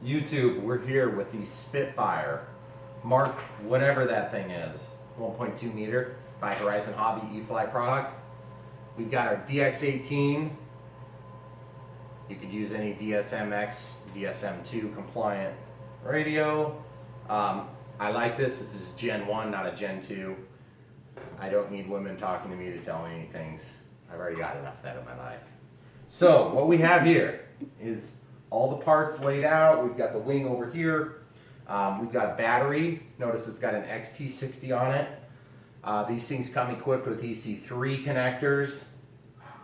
YouTube, we're here with the Spitfire Mark, whatever that thing is, 1.2 meter by Horizon Hobby e-flite product. We've got our DX18. You could use any DSMX, DSM2 compliant radio. I like this. This is Gen 1, not a Gen 2. I don't need women talking to me to tell me things. I've already got enough of that in my life. So what we have here is all the parts laid out. We've got the wing over here. We've got a battery. Notice it's got an XT60 on it. These things come equipped with EC3 connectors.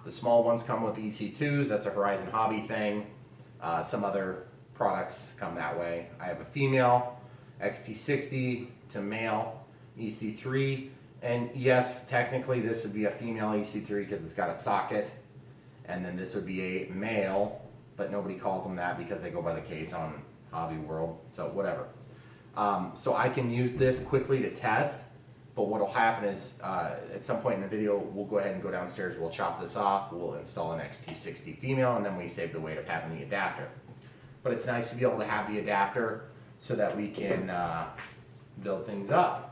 The small ones come with EC2s. That's a Horizon Hobby thing. Some other products come that way. I have a female XT60 to male EC3. And yes, technically this would be a female EC3 because it's got a socket. And then this would be a male, but nobody calls them that because they go by the case on Hobby World, so whatever. So I can use this quickly to test, but what will happen is at some point in the video, we'll go ahead and go downstairs, we'll chop this off, we'll install an XT60 female, and then we save the weight of having the adapter. But it's nice to be able to have the adapter so that we can build things up.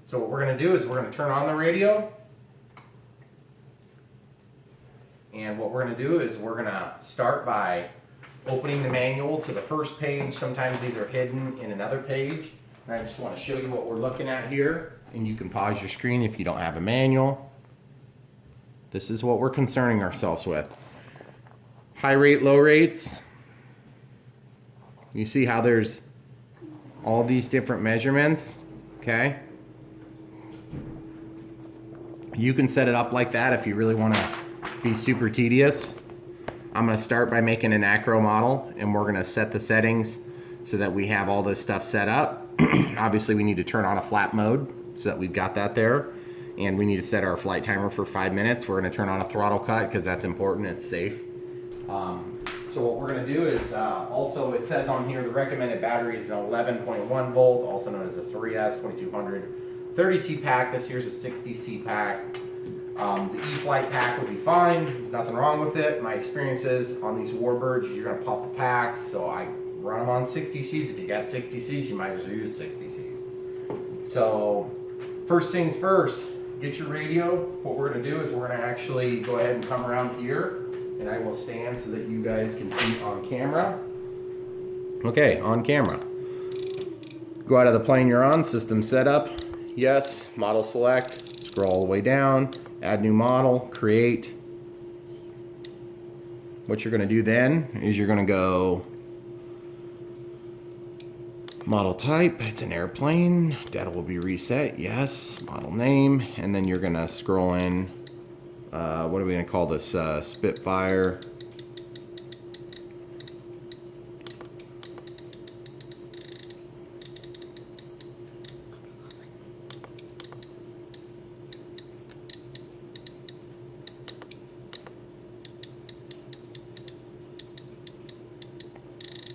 So what we're gonna do is we're gonna turn on the radio. And what we're going to do is we're going to start by opening the manual to the first page. Sometimes these are hidden in another page. And I just want to show you what we're looking at here. And you can pause your screen if you don't have a manual. This is what we're concerning ourselves with. High rate, low rates. You see how there's all these different measurements, okay? You can set it up like that if you really want to be super tedious. I'm going to start by making an acro model, and we're going to set the settings so that we have all this stuff set up. Obviously we need to turn on a flap mode so that we've got that there, and we need to set our flight timer for 5 minutes. We're going to turn on a throttle cut because that's important, it's safe. So what we're going to do is also it says on here the recommended battery is an 11.1 volt, also known as a 3S 2200 30C pack. This here's a 60C pack. The e-flite pack would be fine. There's nothing wrong with it. My experience is on these Warbirds, you're gonna puff the packs, so I run them on 60Cs. If you got 60Cs, you might as well use 60Cs. So first things first, get your radio. What we're gonna do is we're gonna actually go ahead and come around here, and I will stand so that you guys can see on camera. Okay, on camera. Go out of the plane you're on, system setup, yes, model select, scroll all the way down. Add new model, create. What you're going to do then is you're going to go model type, it's an airplane, data will be reset, yes, model name, and then you're going to scroll in, what are we going to call this, Spitfire.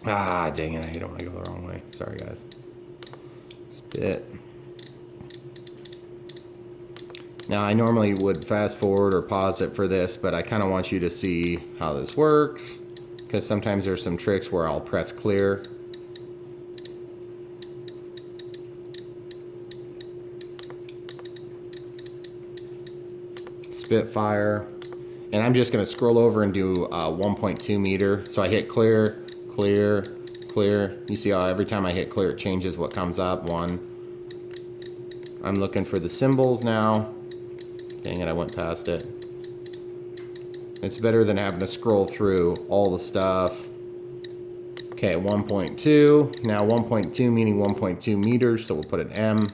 Ah, dang it, I don't want to go the wrong way. Sorry, guys. Spit. Now, I normally would fast forward or pause it for this, but I kind of want you to see how this works, because sometimes there's some tricks where I'll press clear. Spitfire. And I'm just going to scroll over and do 1.2 meter. So I hit clear. Clear, clear. You see how every time I hit clear it changes what comes up. 1. I'm looking for the symbols now. Dang it, I went past it. It's better than having to scroll through all the stuff. Okay, 1.2. Now 1.2 meaning 1.2 meters, so we'll put an M.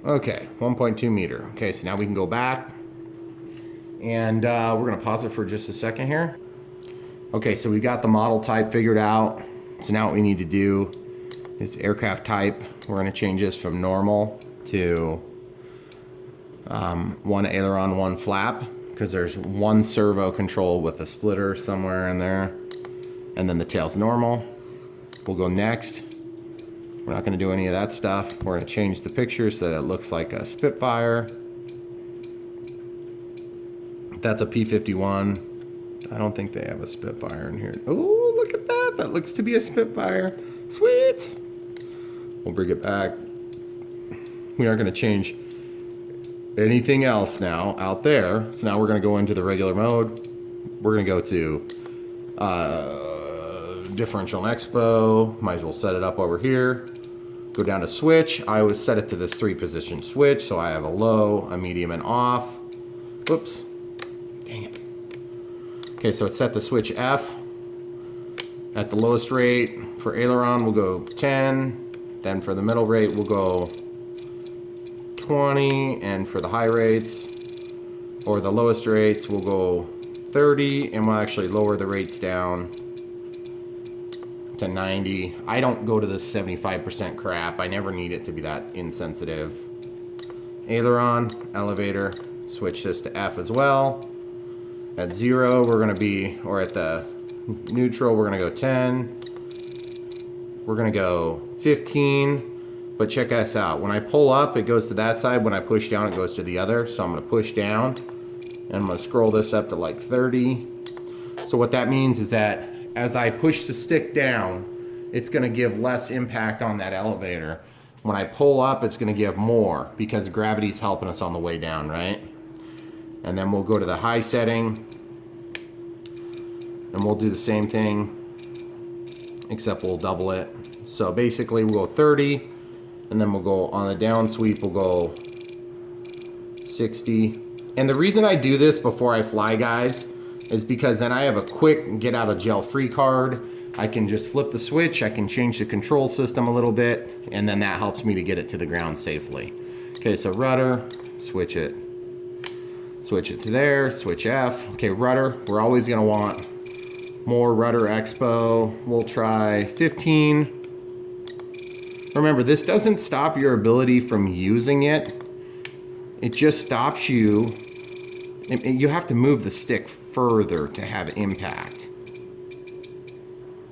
Okay, 1.2 meter. Okay, so now we can go back. And we're going to pause it for just a second here. Okay, so we got the model type figured out. So now what we need to do is aircraft type. We're going to change this from normal to one aileron, one flap, because there's one servo control with a splitter somewhere in there. And then the tail's normal. We'll go next. We're not going to do any of that stuff. We're going to change the picture so that it looks like a Spitfire. That's a P51. I don't think they have a Spitfire in here. Oh, look at that. That looks to be a Spitfire. Sweet. We'll bring it back. We aren't going to change anything else now out there. So now we're going to go into the regular mode. We're going to go to differential and expo. Might as well set it up over here. Go down to switch. I always set it to this 3-position switch, so I have a low, a medium, and off. Whoops. Dang it. Okay, so it's set to switch F. At the lowest rate for aileron, we'll go 10. Then for the middle rate, we'll go 20. And for the high rates, or the lowest rates, we'll go 30. And we'll actually lower the rates down to 90. I don't go to the 75% crap. I never need it to be that insensitive. Aileron, elevator, switch this to F as well. At 0, we're gonna be, or at the neutral, we're gonna go 10. We're gonna go 15, but check us out. When I pull up, it goes to that side. When I push down, it goes to the other. So I'm gonna push down, and I'm gonna scroll this up to like 30. So what that means is that as I push the stick down, it's gonna give less impact on that elevator. When I pull up, it's gonna give more because gravity's helping us on the way down, right? And then we'll go to the high setting, and we'll do the same thing, except we'll double it. So basically we'll go 30, and then we'll go on the down sweep, we'll go 60. And the reason I do this before I fly, guys, is because then I have a quick get out of jail free card. I can just flip the switch, I can change the control system a little bit, and then that helps me to get it to the ground safely. Okay, so rudder, switch it to there, switch F. Okay, rudder, we're always gonna want more rudder expo. We'll try 15. Remember, this doesn't stop your ability from using it. It just stops you. You have to move the stick further to have impact.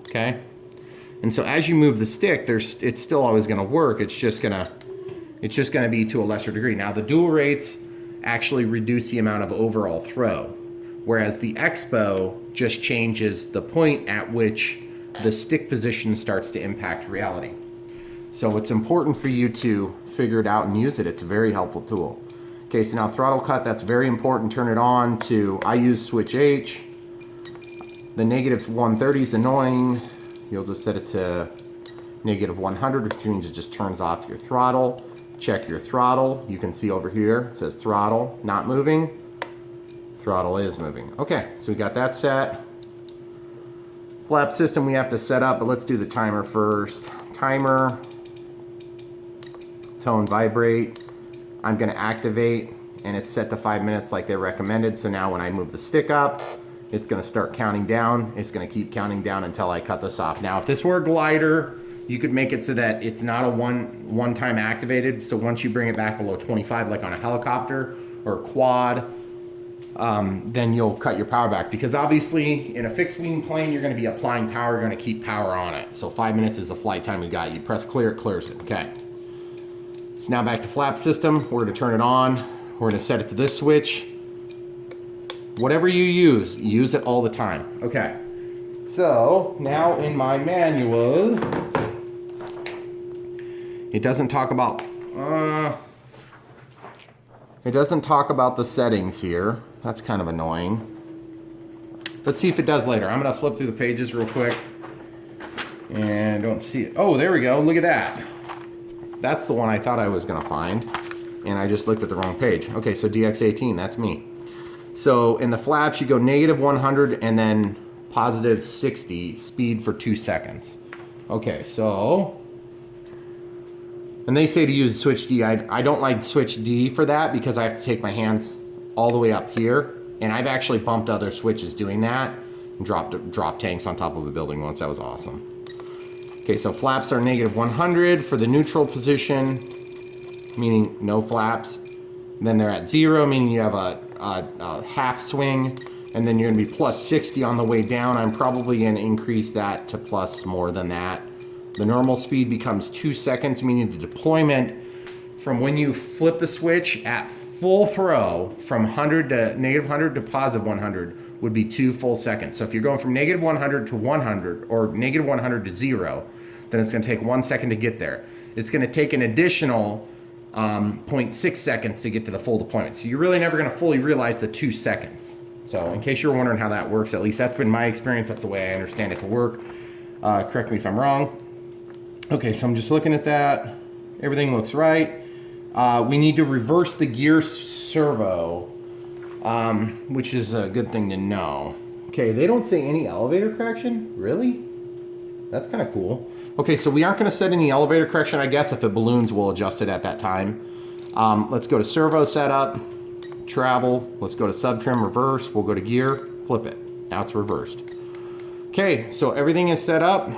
Okay? And so as you move the stick, it's still always gonna work. It's just gonna be to a lesser degree. Now the dual rates actually reduce the amount of overall throw, whereas the expo just changes the point at which the stick position starts to impact reality. So it's important for you to figure it out and use it. It's a very helpful tool. Okay, so now throttle cut, that's very important. Turn it on to, I use switch H. The -130 is annoying. You'll just set it to -100, which means it just turns off your throttle. Check your throttle. You can see over here, it says throttle, not moving. Throttle is moving. Okay, so we got that set. Flap system we have to set up, but let's do the timer first. Timer, tone vibrate. I'm gonna activate, and it's set to 5 minutes like they recommended. So now when I move the stick up, it's gonna start counting down. It's gonna keep counting down until I cut this off. Now, if this were a glider, you could make it so that it's not a one-time activated. So once you bring it back below 25, like on a helicopter or a quad, then you'll cut your power back. Because obviously in a fixed wing plane, you're gonna be applying power, you're gonna keep power on it. So 5 minutes is the flight time we got. You press clear, it clears it, okay. So now back to flap system, we're gonna turn it on. We're gonna set it to this switch. Whatever you use it all the time. Okay, so now in my manual, it doesn't talk about the settings here. That's kind of annoying. Let's see if it does later. I'm gonna flip through the pages real quick and don't see it. Oh, there we go, look at that. That's the one I thought I was gonna find, and I just looked at the wrong page. Okay, so DX18, that's me. So in the flaps, you go -100 and then +60 speed for 2 seconds. Okay, so, and they say to use switch D. I don't like switch D for that because I have to take my hands all the way up here, and I've actually bumped other switches doing that and dropped tanks on top of a building once. That was awesome. Okay, so flaps are -100 for the neutral position, meaning no flaps. And then they're at 0, meaning you have a half swing, and then you're gonna be +60 on the way down. I'm probably gonna increase that to plus more than that. The normal speed becomes 2 seconds, meaning the deployment from when you flip the switch at full throw from 100 to negative 100 to positive 100 would be 2 full seconds. So if you're going from negative 100 to 100 or negative 100 to 0, then it's going to take 1 second to get there. It's going to take an additional 0.6 seconds to get to the full deployment. So you're really never going to fully realize the 2 seconds. So in case you're wondering how that works, at least that's been my experience. That's the way I understand it to work. Correct me if I'm wrong. Okay, so I'm just looking at that. Everything looks right. We need to reverse the gear servo, which is a good thing to know. Okay, they don't say any elevator correction? Really? That's kind of cool. Okay, so we aren't going to set any elevator correction, I guess. If it balloons, we'll adjust it at that time. Let's go to Servo Setup, Travel. Let's go to Subtrim, Reverse. We'll go to Gear, flip it. Now it's reversed. Okay, so everything is set up.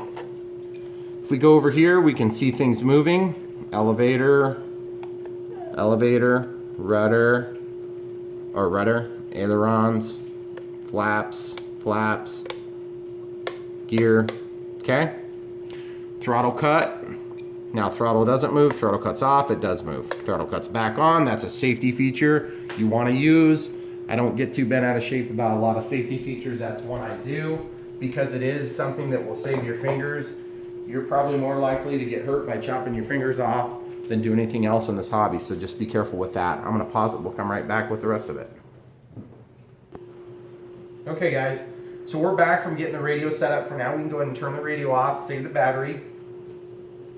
If we go over here, we can see things moving. Elevator, rudder, ailerons, flaps, gear, okay? Throttle cut. Now throttle doesn't move, throttle cut's off, it does move. Throttle cut's back on, that's a safety feature you wanna use. I don't get too bent out of shape about a lot of safety features, that's one I do, because it is something that will save your fingers. You're probably more likely to get hurt by chopping your fingers off than do anything else in this hobby, so just be careful with that. I'm gonna pause it, we'll come right back with the rest of it. Okay guys, so we're back from getting the radio set up. For now, we can go ahead and turn the radio off, save the battery.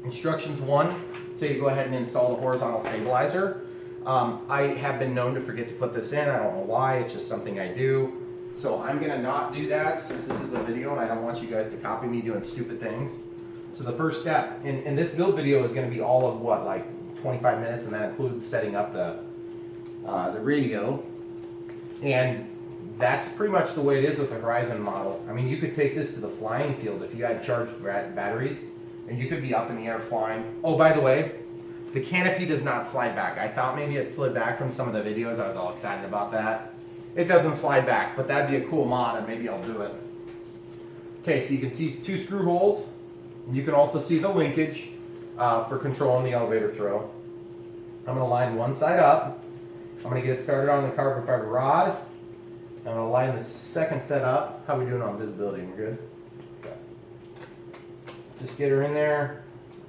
Instructions 1, say to go ahead and install the horizontal stabilizer. I have been known to forget to put this in. I don't know why, it's just something I do. So I'm gonna not do that since this is a video and I don't want you guys to copy me doing stupid things. So the first step, and this build video is gonna be all of what, like 25 minutes, and that includes setting up the radio. And that's pretty much the way it is with the Horizon model. I mean, you could take this to the flying field if you had charged batteries, and you could be up in the air flying. Oh, by the way, the canopy does not slide back. I thought maybe it slid back from some of the videos. I was all excited about that. It doesn't slide back, but that'd be a cool mod, and maybe I'll do it. Okay, so you can see 2 screw holes. You can also see the linkage for controlling the elevator throw. I'm gonna line one side up. I'm gonna get it started on the carbon fiber rod. I'm gonna line the second set up. How are we doing on visibility? We're good? Okay. Just get her in there,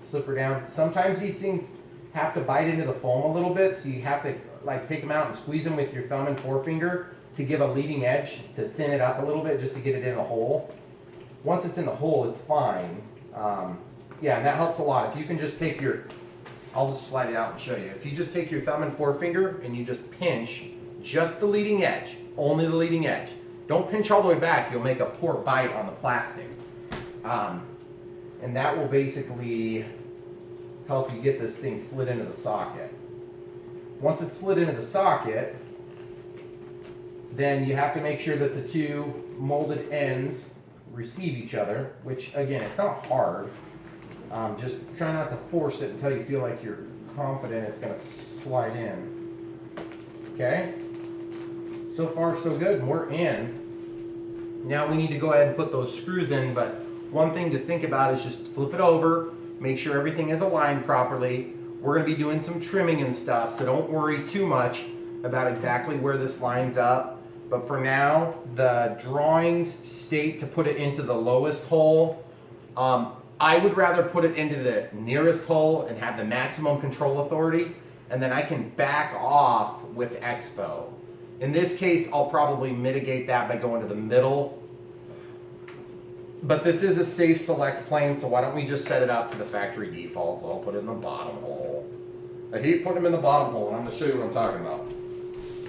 slip her down. Sometimes these things have to bite into the foam a little bit, so you have to like take them out and squeeze them with your thumb and forefinger to give a leading edge to thin it up a little bit just to get it in the hole. Once it's in the hole, it's fine. Yeah, and that helps a lot. If you can just take your, I'll just slide it out and show you. If you just take your thumb and forefinger and you just pinch just the leading edge, only the leading edge. Don't pinch all the way back, you'll make a poor bite on the plastic. And that will basically help you get this thing slid into the socket. Once it's slid into the socket, then you have to make sure that the 2 molded ends receive each other, which again, it's not hard. Just try not to force it until you feel like you're confident it's gonna slide in. Okay? So far so good, we're in. Now we need to go ahead and put those screws in, but one thing to think about is just flip it over, make sure everything is aligned properly. We're gonna be doing some trimming and stuff, so don't worry too much about exactly where this lines up. But for now, the drawings state to put it into the lowest hole. I would rather put it into the nearest hole and have the maximum control authority, and then I can back off with Expo. In this case, I'll probably mitigate that by going to the middle. But this is a safe select plane, so why don't we just set it up to the factory default, so I'll put it in the bottom hole. I hate putting them in the bottom hole, and I'm gonna show you what I'm talking about.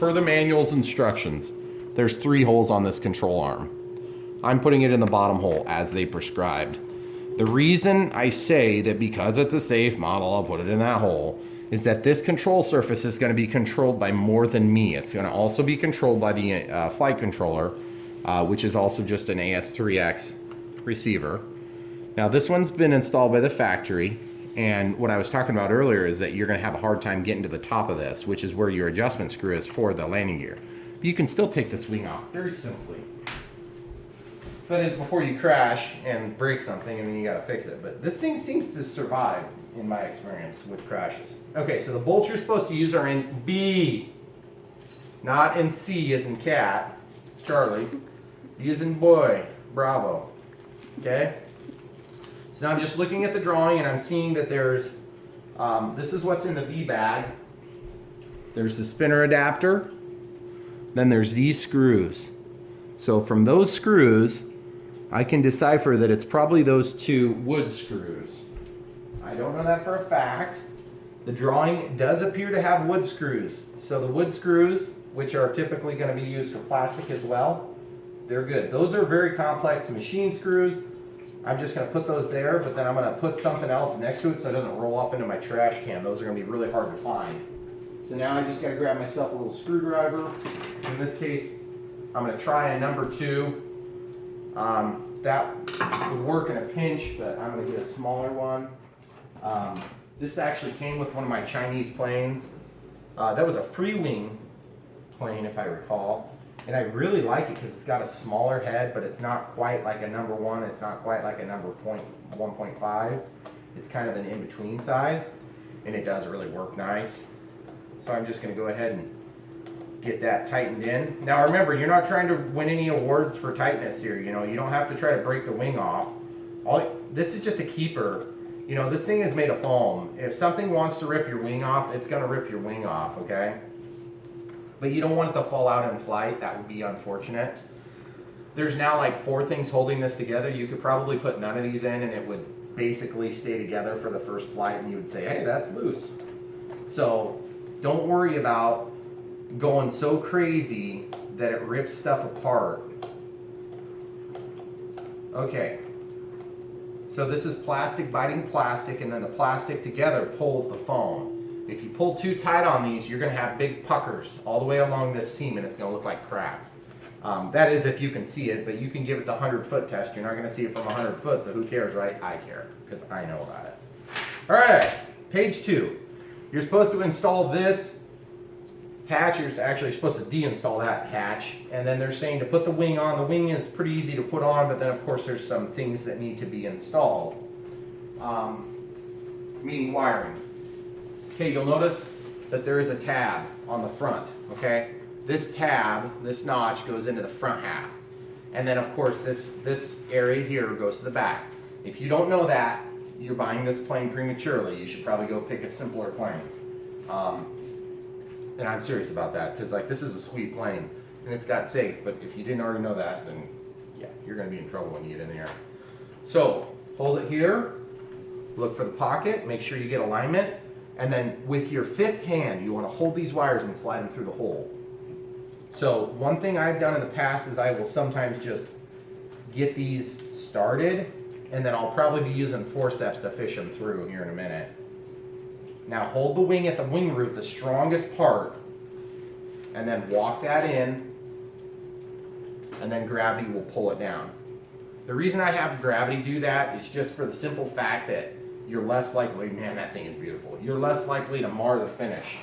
Per the manual's instructions, there's 3 holes on this control arm. I'm putting it in the bottom hole as they prescribed. The reason I say that because it's a safe model, I'll put it in that hole, is that this control surface is going to be controlled by more than me. It's going to also be controlled by the flight controller, which is also just an AS3X receiver. Now this one's been installed by the factory, and what I was talking about earlier is that you're going to have a hard time getting to the top of this, which is where your adjustment screw is for the landing gear. But you can still take this wing off very simply. That is before you crash and break something and then you gotta fix it. But this thing seems to survive in my experience with crashes. Okay, so the bolts you're supposed to use are in B. Not in C as in cat, Charlie. B as in boy, bravo. Okay? So now I'm just looking at the drawing and I'm seeing that there's, this is what's in the B bag. There's the spinner adapter. Then there's these screws. So from those screws, I can decipher that it's probably those two wood screws. I don't know that for a fact. The drawing does appear to have wood screws. So the wood screws, which are typically going to be used for plastic as well, they're good. Those are very complex machine screws. I'm just going to put those there, but then I'm going to put something else next to it so it doesn't roll off into my trash can. Those are going to be really hard to find. So now I just got to grab myself a little screwdriver. In this case, I'm going to try a number 2. That would work in a pinch, but I'm going to get a smaller one. This actually came with one of my Chinese planes. That was a free wing plane, if I recall. And I really like it because it's got a smaller head, but it's not quite like a number 1. It's not quite like a number 1.5. It's kind of an in-between size, and it does really work nice. So I'm just going to go ahead and get that tightened in. Now remember, you're not trying to win any awards for tightness here. You know, you don't have to try to break the wing off. This is just a keeper. You know, this thing is made of foam. If something wants to rip your wing off, it's going to rip your wing off, okay? But you don't want it to fall out in flight. That would be unfortunate. There's now like 4 things holding this together. You could probably put none of these in and it would basically stay together for the first flight and you would say, hey, that's loose. So don't worry about going so crazy that it rips stuff apart. Okay. So this is plastic biting plastic, and then the plastic together pulls the foam. If you pull too tight on these, you're going to have big puckers all the way along this seam, and it's going to look like crap. That is if you can see it, but you can give it the 100-foot test. You're not going to see it from 100 foot, so who cares, right? I care, because I know about it. All right, page 2. You're supposed to install this hatch. You're actually supposed to deinstall that hatch, and then they're saying to put the wing on. The wing is pretty easy to put on, but then of course there's some things that need to be installed, meaning wiring. Okay, you'll notice that there is a tab on the front, okay? This tab, this notch, goes into the front half, and then of course this area here goes to the back. If you don't know that, you're buying this plane prematurely. You should probably go pick a simpler plane. And I'm serious about that, because like this is a sweet plane and it's got safe, but if you didn't already know that, then yeah, you're going to be in trouble when you get in the air. So hold it here, look for the pocket, make sure you get alignment, and then with your 5th hand you want to hold these wires and slide them through the hole. So one thing I've done in the past is I will sometimes just get these started, and then I'll probably be using forceps to fish them through here in a minute. Now hold the wing at the wing root, the strongest part, and then walk that in, and then gravity will pull it down. The reason I have gravity do that is just for the simple fact that you're less likely, man, that thing is beautiful, you're less likely to mar the finish.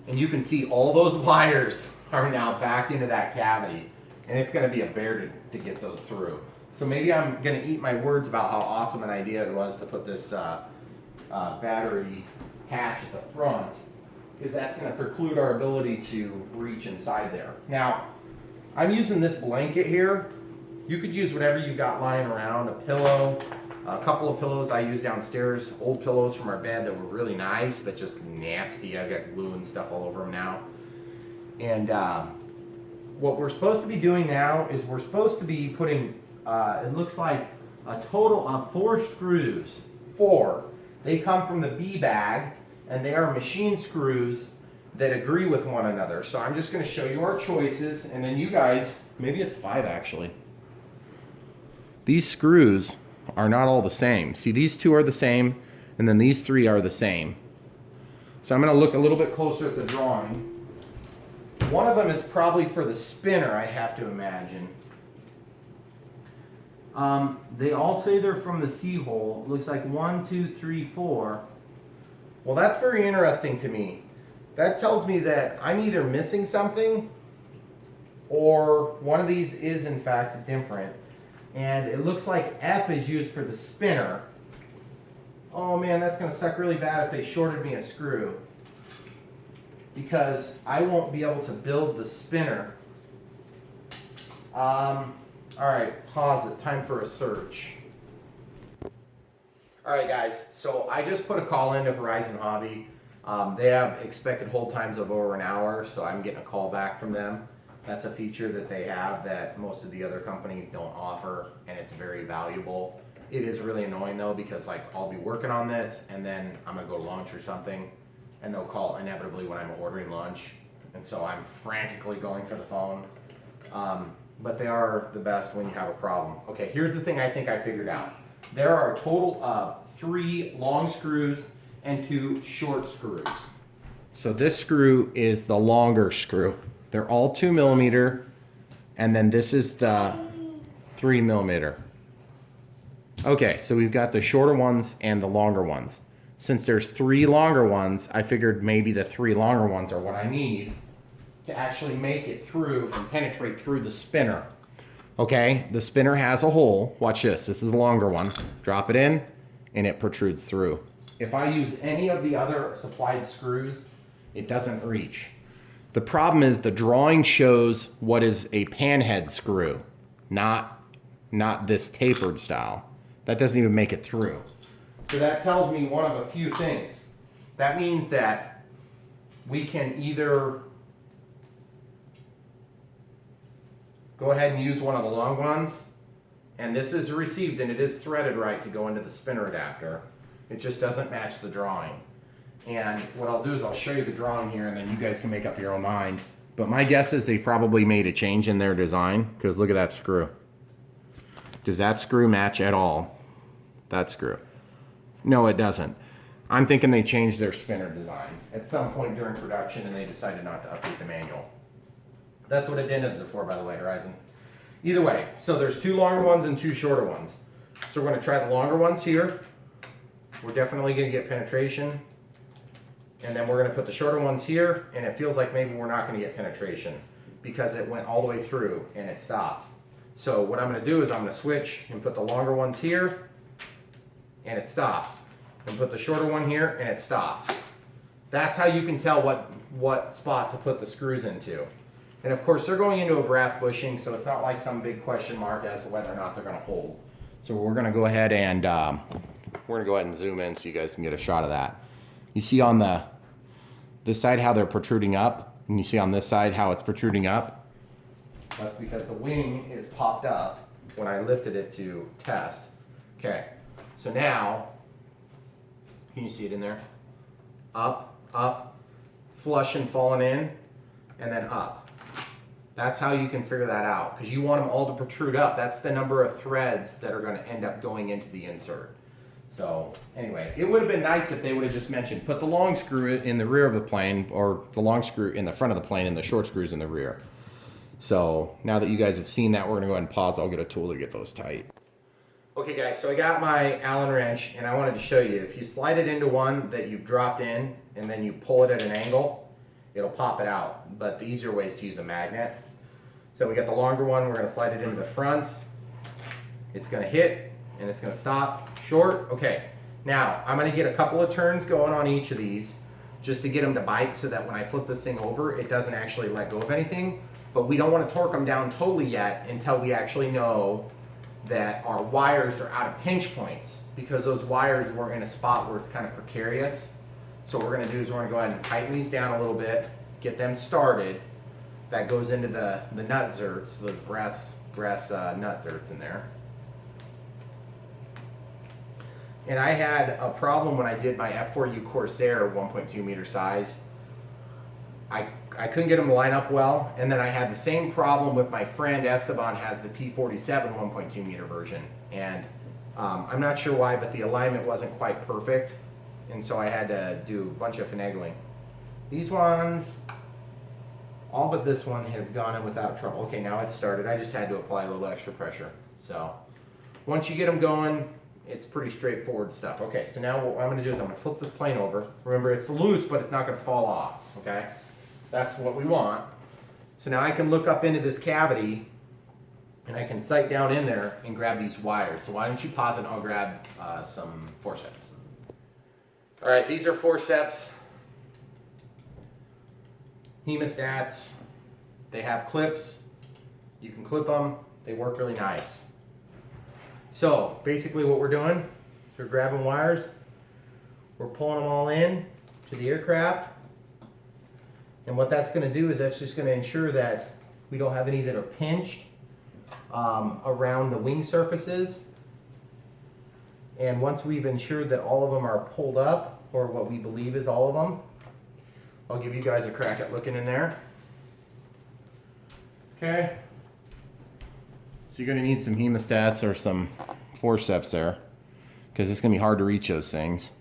And you can see all those wires are now back into that cavity, and it's going to be a bear to get those through. So maybe I'm going to eat my words about how awesome an idea it was to put this battery hatch at the front, because that's going to preclude our ability to reach inside there. Now, I'm using this blanket here. You could use whatever you got lying around, a pillow, a couple of pillows I used downstairs, old pillows from our bed that were really nice, but just nasty. I got glue and stuff all over them now. And what we're supposed to be doing now is we're supposed to be putting, it looks like a total of 4 screws. 4. They come from the B bag, and they are machine screws that agree with one another. So I'm just going to show you our choices, and then you guys, maybe it's 5 actually. These screws are not all the same. See, these 2 are the same, and then these 3 are the same. So I'm going to look a little bit closer at the drawing. One of them is probably for the spinner, I have to imagine. They all say they're from the C hole. Looks like 1, 2, 3, 4. Well, that's very interesting to me. That tells me that I'm either missing something, or one of these is in fact different. And it looks like F is used for the spinner. Oh man, that's going to suck really bad if they shorted me a screw. because I won't be able to build the spinner. All right, pause it, time for a search. All right guys, so I just put a call into Horizon Hobby. They have expected hold times of over an hour, so I'm getting a call back from them. That's a feature that they have that most of the other companies don't offer, and it's very valuable. It is really annoying though, because like I'll be working on this and then I'm gonna go to lunch or something, and they'll call inevitably when I'm ordering lunch, and so I'm frantically going for the phone. But they are the best when you have a problem. Okay, here's the thing I think I figured out. There are a total of 3 long screws and 2 short screws. So this screw is the longer screw. They're all 2mm, and then this is the 3mm. Okay, so we've got the shorter ones and the longer ones. Since there's 3 longer ones, I figured maybe the 3 longer ones are what I need to actually make it through and penetrate through the spinner. Okay, the spinner has a hole. Watch this, this is the longer one. Drop it in, and it protrudes through. If I use any of the other supplied screws, it doesn't reach. The problem is the drawing shows what is a panhead screw, not this tapered style. That doesn't even make it through. So that tells me one of a few things. That means that we can either go ahead and use one of the long ones, and this is received and it is threaded right to go into the spinner adapter. It just doesn't match the drawing. And what I'll do is I'll show you the drawing here, and then you guys can make up your own mind. But my guess is they probably made a change in their design, because look at that screw. Does that screw match at all? That screw. No, it doesn't. I'm thinking they changed their spinner design at some point during production, and they decided not to update the manual. That's what addendums are for, by the way, Horizon. Either way, so there's 2 longer ones and 2 shorter ones. So we're going to try the longer ones here. We're definitely going to get penetration. And then we're going to put the shorter ones here, and it feels like maybe we're not going to get penetration because it went all the way through and it stopped. So what I'm going to do is I'm going to switch and put the longer ones here, and it stops. And put the shorter one here, and it stops. That's how you can tell what spot to put the screws into. And of course, they're going into a brass bushing, so it's not like some big question mark as to whether or not they're going to hold. So we're going to go ahead and zoom in so you guys can get a shot of that. You see on this side how they're protruding up, and you see on this side how it's protruding up. That's because the wing is popped up when I lifted it to test. Okay, so now, can you see it in there? Up, up, flush and falling in, and then up. That's how you can figure that out, because you want them all to protrude up. That's the number of threads that are going to end up going into the insert. So anyway, it would have been nice if they would have just mentioned, put the long screw in the rear of the plane, or the long screw in the front of the plane and the short screws in the rear. So now that you guys have seen that, we're going to go ahead and pause. I'll get a tool to get those tight. Okay guys, so I got my Allen wrench, and I wanted to show you, if you slide it into one that you've dropped in and then you pull it at an angle, it'll pop it out. But the easier way is to use a magnet. So we got the longer one, we're going to slide it into the front. It's going to hit and it's going to stop. Short. Okay, now I'm going to get a couple of turns going on each of these just to get them to bite, so that when I flip this thing over, it doesn't actually let go of anything. But we don't want to torque them down totally yet until we actually know that our wires are out of pinch points, because those wires were in a spot where it's kind of precarious. So what we're going to do is we're going to go ahead and tighten these down a little bit, get them started. That goes into the nut zerts, the brass nut zerts in there. And I had a problem when I did my F4U Corsair 1.2 m size. I couldn't get them to line up well, and then I had the same problem with my friend Esteban has the P47 1.2 m version, and I'm not sure why, but the alignment wasn't quite perfect, and so I had to do a bunch of finagling. These ones, all but this one, have gone in without trouble. Okay, now it's started. I just had to apply a little extra pressure. So once you get them going, it's pretty straightforward stuff. Okay, so now what I'm going to do is I'm going to flip this plane over. Remember, it's loose, but it's not going to fall off, okay? That's what we want. So now I can look up into this cavity, and I can sight down in there and grab these wires. So why don't you pause and I'll grab some forceps. All right, these are forceps. hemostats. They have clips. You can clip them. They work really nice. So basically what we're doing is we're grabbing wires. We're pulling them all in to the aircraft. And what that's going to do is that's just going to ensure that we don't have any that are pinched around the wing surfaces. And once we've ensured that all of them are pulled up, or what we believe is all of them, I'll give you guys a crack at looking in there. Okay. So you're going to need some hemostats or some forceps there, because it's going to be hard to reach those things.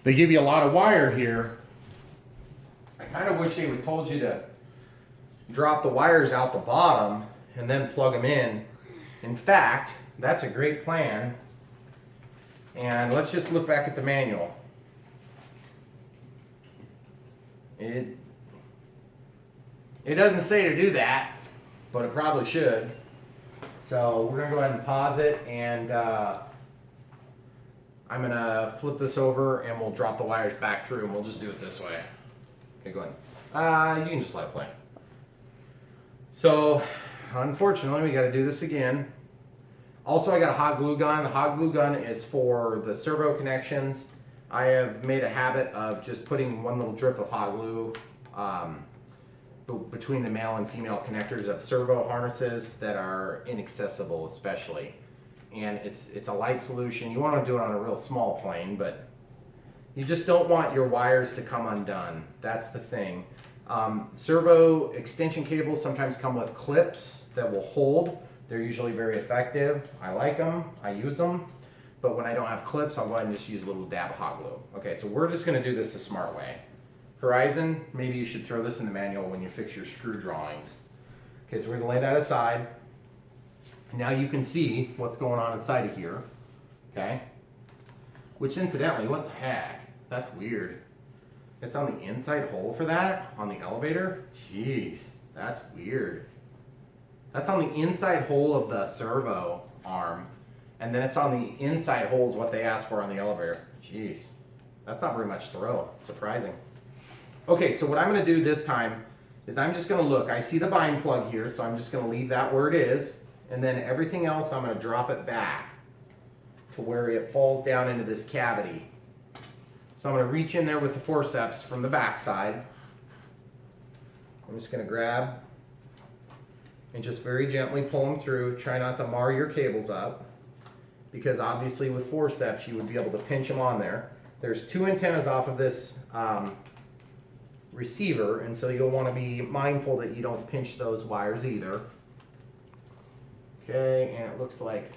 They give you a lot of wire here. I kind of wish they would told you to drop the wires out the bottom and then plug them in. In fact, that's a great plan. And let's just look back at the manual. It doesn't say to do that, but it probably should. So we're going to go ahead and pause it, and I'm going to flip this over and we'll drop the wires back through, and we'll just do it this way. Okay, go ahead. You can just let it play. So unfortunately we got to do this again. Also, I got a hot glue gun. The hot glue gun is for the Servo Connections. I have made a habit of just putting one little drip of hot glue between the male and female connectors of servo harnesses that are inaccessible, especially. And it's a light solution. You want to do it on a real small plane, but you just don't want your wires to come undone. That's the thing. Servo extension cables sometimes come with clips that will hold. They're usually very effective. I like them. I use them. But when I don't have clips, I'll go ahead and just use a little dab of hot glue. Okay, so we're just going to do this the smart way. Horizon, maybe you should throw this in the manual when you fix your screw drawings. Okay, so we're going to lay that aside. Now you can see what's going on inside of here. Okay? Which incidentally, what the heck? That's weird. It's on the inside hole for that? On the elevator? Jeez, that's weird. That's on the inside hole of the servo arm. And then it's on the inside holes what they asked for on the elevator. Jeez, that's not very much throw. Surprising. Okay, so what I'm going to do this time is I'm just going to look. I see the bind plug here, so I'm just going to leave that where it is. And then everything else, I'm going to drop it back to where it falls down into this cavity. So I'm going to reach in there with the forceps from the back side. I'm just going to grab and just very gently pull them through. Try not to mar your cables up, because obviously with forceps you would be able to pinch them on there. There's two antennas off of this receiver, and so you'll want to be mindful that you don't pinch those wires either. Okay, and it looks like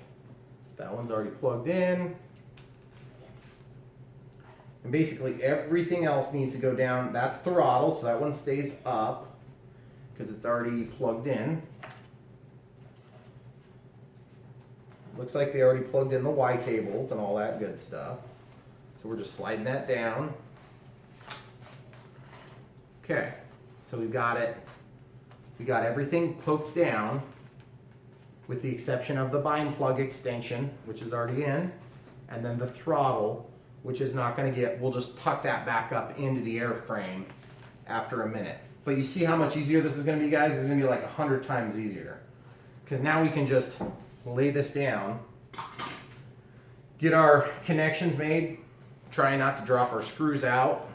that one's already plugged in. And basically everything else needs to go down. That's throttle, so that one stays up because it's already plugged in. Looks like they already plugged in the Y cables and all that good stuff. So we're just sliding that down. Okay, so we've got it. We got everything poked down with the exception of the bind plug extension, which is already in, and then the throttle, which is not going to get, we'll just tuck that back up into the airframe after a minute. But you see how much easier this is going to be, guys? It's going to be like 100 times easier. Because now we can just lay this down, get our connections made, try not to drop our screws out.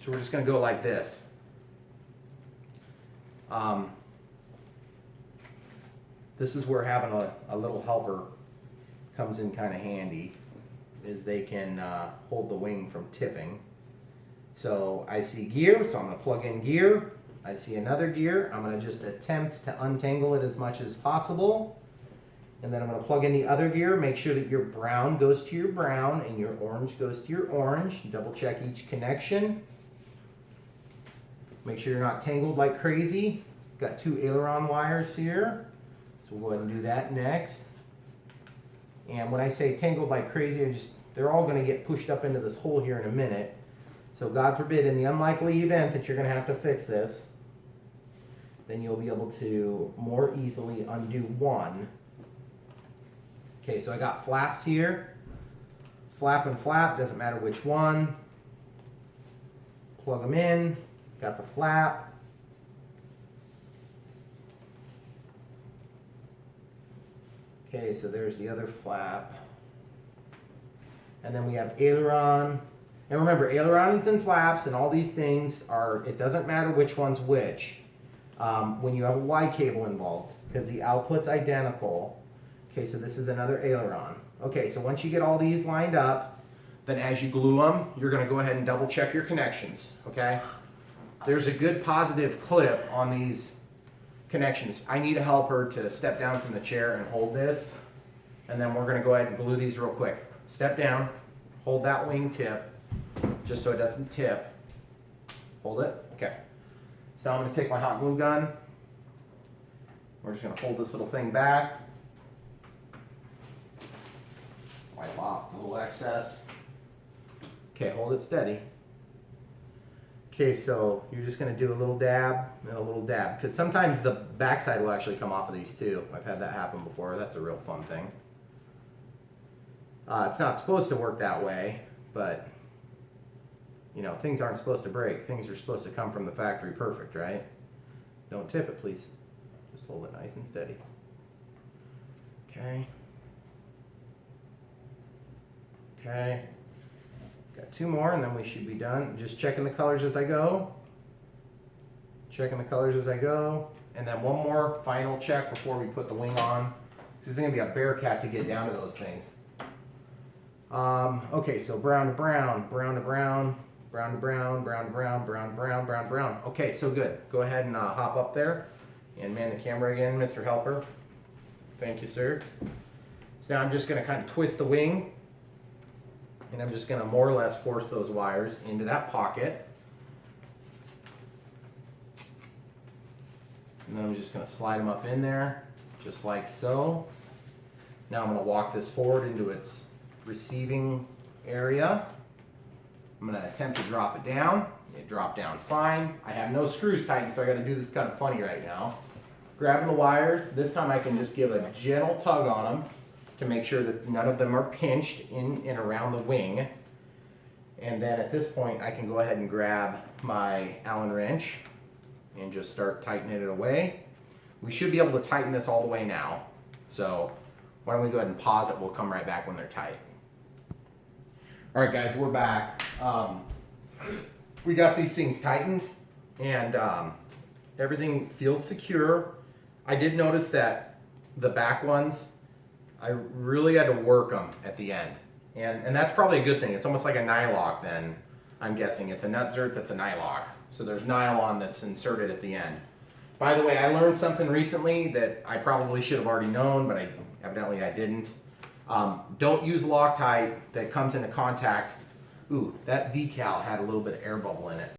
So we're just going to go like this. This is where having a little helper comes in kind of handy, is they can hold the wing from tipping. So I see gear, so I'm going to plug in gear. I see another gear. I'm going to just attempt to untangle it as much as possible. And then I'm going to plug in the other gear. Make sure that your brown goes to your brown and your orange goes to your orange. Double check each connection. Make sure you're not tangled like crazy. Got two aileron wires here. So we'll go ahead and do that next. And when I say tangled like crazy, they're all going to get pushed up into this hole here in a minute. So God forbid, in the unlikely event that you're going to have to fix this, then you'll be able to more easily undo one. Okay, so I got flaps here. Flap and flap, doesn't matter which one. Plug them in. Got the flap. Okay, so there's the other flap. And then we have aileron. And remember, ailerons and flaps and all these things are, it doesn't matter which one's which when you have a Y cable involved, because the output's identical. Okay, so this is another aileron. Okay, so once you get all these lined up, then as you glue them, you're going to go ahead and double check your connections, okay? There's a good positive clip on these connections. I need a helper to step down from the chair and hold this, and then we're going to go ahead and glue these real quick. Step down, hold that wing tip, just so it doesn't tip. Hold it, okay. So now I'm going to take my hot glue gun. We're just going to fold this little thing back. Wipe off a little excess. Okay, hold it steady. Okay, so you're just going to do a little dab and a little dab, because sometimes the backside will actually come off of these too. I've had that happen before. That's a real fun thing. It's not supposed to work that way, but you know, things aren't supposed to break. Things are supposed to come from the factory perfect, right? Don't tip it, please. Just hold it nice and steady. Okay. Okay. Got two more and then we should be done. Just checking the colors as I go. Checking the colors as I go. And then one more final check before we put the wing on. This is going to be a bear cat to get down to those things. Okay, so brown to brown, brown to brown, brown to brown, brown to brown, brown to brown, brown to brown. Okay, so good. Go ahead and hop up there and man the camera again, Mr. Helper. Thank you, sir. So now I'm just going to kind of twist the wing. And I'm just going to more or less force those wires into that pocket. And then I'm just going to slide them up in there, just like so. Now I'm going to walk this forward into its receiving area. I'm going to attempt to drop it down. It dropped down fine. I have no screws tightened, so I got to do this kind of funny right now. Grabbing the wires, this time I can just give a gentle tug on them to make sure that none of them are pinched in and around the wing. And then at this point I can go ahead and grab my Allen wrench and just start tightening it away. We should be able to tighten this all the way now. So why don't we go ahead and pause it, we'll come right back when they're tight. Alright guys, we're back. We got these things tightened and everything feels secure. I did notice that the back ones, I really had to work them at the end. And that's probably a good thing. It's almost like a nylock then, I'm guessing. It's a nutsert that's a nylock. So there's nylon that's inserted at the end. By the way, I learned something recently that I probably should have already known, but evidently I didn't. Don't use Loctite that comes into contact. Ooh, that decal had a little bit of air bubble in it.